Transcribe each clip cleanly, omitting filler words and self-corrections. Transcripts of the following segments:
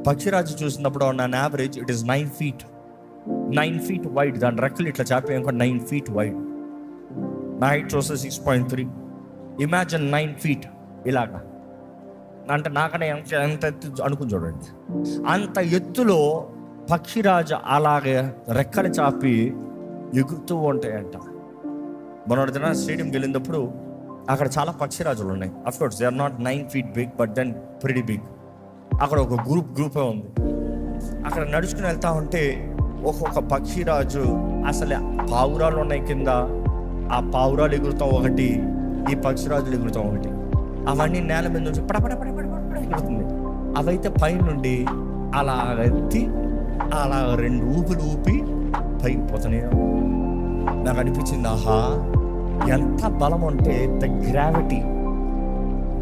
పక్షిరాజు చూసినప్పుడు on average it is 9 feet wide. దాని రెక్కలు ఇట్లా చాపి 9 feet వైడ్. నా హైట్ చూస్తే 6.3. ఇమాజిన్ 9 feet ఇలాగా. అంటే నాకనే ఎంత ఎత్తు అనుకుని చూడండి. అంత ఎత్తులో పక్షిరాజు అలాగే రెక్కలు చాపి ఎగురుతూ ఉంటాయంట. మొన్నటి దిన స్టేడియంకి వెళ్ళినప్పుడు అక్కడ చాలా పక్షిరాజులు ఉన్నాయి. Of course they are not 9 feet big, but then pretty big. అక్కడ ఒక గ్రూపే ఉంది. అక్కడ నడుచుకుని వెళ్తా ఉంటే ఒక్కొక్క పక్షిరాజు, అసలు పావురాలు ఉన్నాయి కింద, ఆ పావురాలు ఎగురుతాం ఒకటి, ఈ పక్షిరాజులు ఎగురుతాం ఒకటి. అవన్నీ నేల మీద నుంచి పడపడ ఎగురుతుంది. అవైతే పై నుండి అలా ఎత్తి అలా 2 ఊపులు ఊపి పైకి పోతూనే. నాకు అనిపించింది, ఆహా ఎంత బలం ఉంటే ద గ్రావిటీ,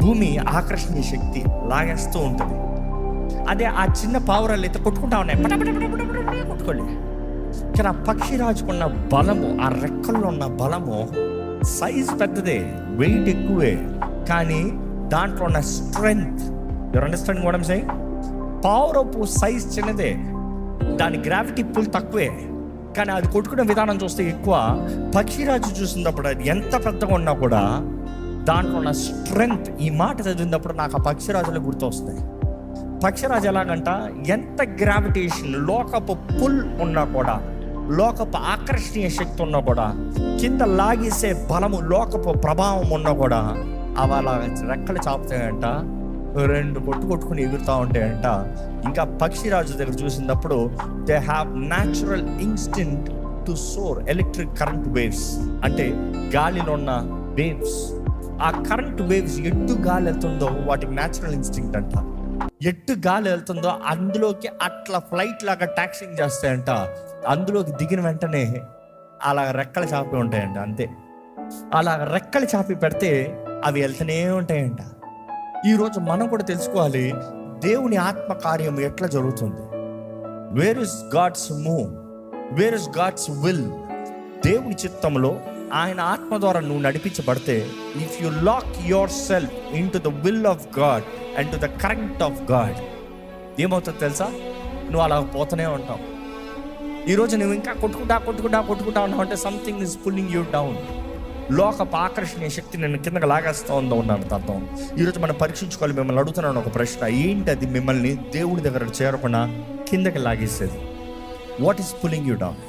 భూమి ఆకర్షణీయ శక్తి లాగేస్తూ ఉంటుంది. అదే ఆ చిన్న పావురాలు అయితే కొట్టుకుంటా ఉన్నాయి, కొట్టుకోండి. కానీ ఆ పక్షిరాజుకున్న బలము, ఆ రెక్కల్లో ఉన్న బలము, సైజ్ పెద్దదే, వెయిట్ ఎక్కువే, కానీ దాంట్లో ఉన్న strength, your understanding what I'm saying? పావురపు సైజ్ చిన్నదే, దాని గ్రావిటీ పుల్ తక్కువే, కానీ అది కొట్టుకునే విధానం చూస్తే ఎక్కువ. పక్షిరాజు చూసినప్పుడు అది ఎంత పెద్దగా ఉన్నా కూడా దాంట్లో ఉన్న స్ట్రెంగ్త్, ఈ మాట చదివినప్పుడు నాకు ఆ పక్షిరాజులు గుర్తొస్తాయి. పక్షిరాజు ఎలాగంట, ఎంత గ్రావిటేషన్, లోకపు పుల్ ఉన్నా కూడా, లోకపు ఆకర్షణీయ శక్తి ఉన్నా కూడా, కింద లాగేసే బలము, లోకపు ప్రభావం ఉన్నా కూడా, అవి అలా రెక్కలు చాపుతాయంట, 2 కొట్టుకుని ఎగురుతూ ఉంటాయంట. ఇంకా పక్షిరాజు దగ్గర చూసినప్పుడు they have natural instinct to soar electric current waves. అంటే గాలిలో ఉన్న వేవ్స్, ఆ కరెంట్ వేవ్స్ ఎట్టు గాలి వెళ్తుందో వాటికి న్యాచురల్ ఇన్స్టింక్ట్ అంట. ఎట్టు గాలి వెళ్తుందో అందులోకి అట్లా ఫ్లైట్ లాగా టాక్సింగ్ చేస్తాయంట. అందులోకి దిగిన వెంటనే అలా రెక్కలు చాపి ఉంటాయంట. అంతే, అలా రెక్కలు చాపి పెడితే అవి వెళ్తూనే ఉంటాయంట. ఈరోజు మనం కూడా తెలుసుకోవాలి, దేవుని ఆత్మ కార్యం ఎట్లా జరుగుతుంది. Where is God's move, where is God's will. దేవుని చిత్తంలో ఆయన ఆత్మ ద్వారా నువ్వు నడిపించబడితే, if you lock yourself into the will of God and to the current of God, ఏమవుతుంది తెలుసా? నువ్వు అలా పోతూనే ఉంటావు. ఈరోజు నువ్వు ఇంకా కొట్టుకుంటా ఉన్నావు అంటే something is pulling you down. లోకపు ఆకర్షణీయ శక్తి నేను కిందకి లాగేస్తూ ఉన్నాను అర్థం. ఈరోజు మనం పరీక్షించుకోవాలి. మిమ్మల్ని అడుగుతున్నాను ఒక ప్రశ్న, ఏంటి అది మిమ్మల్ని దేవుడి దగ్గర చేరకుండా కిందకి లాగేసేది? What is pulling you down?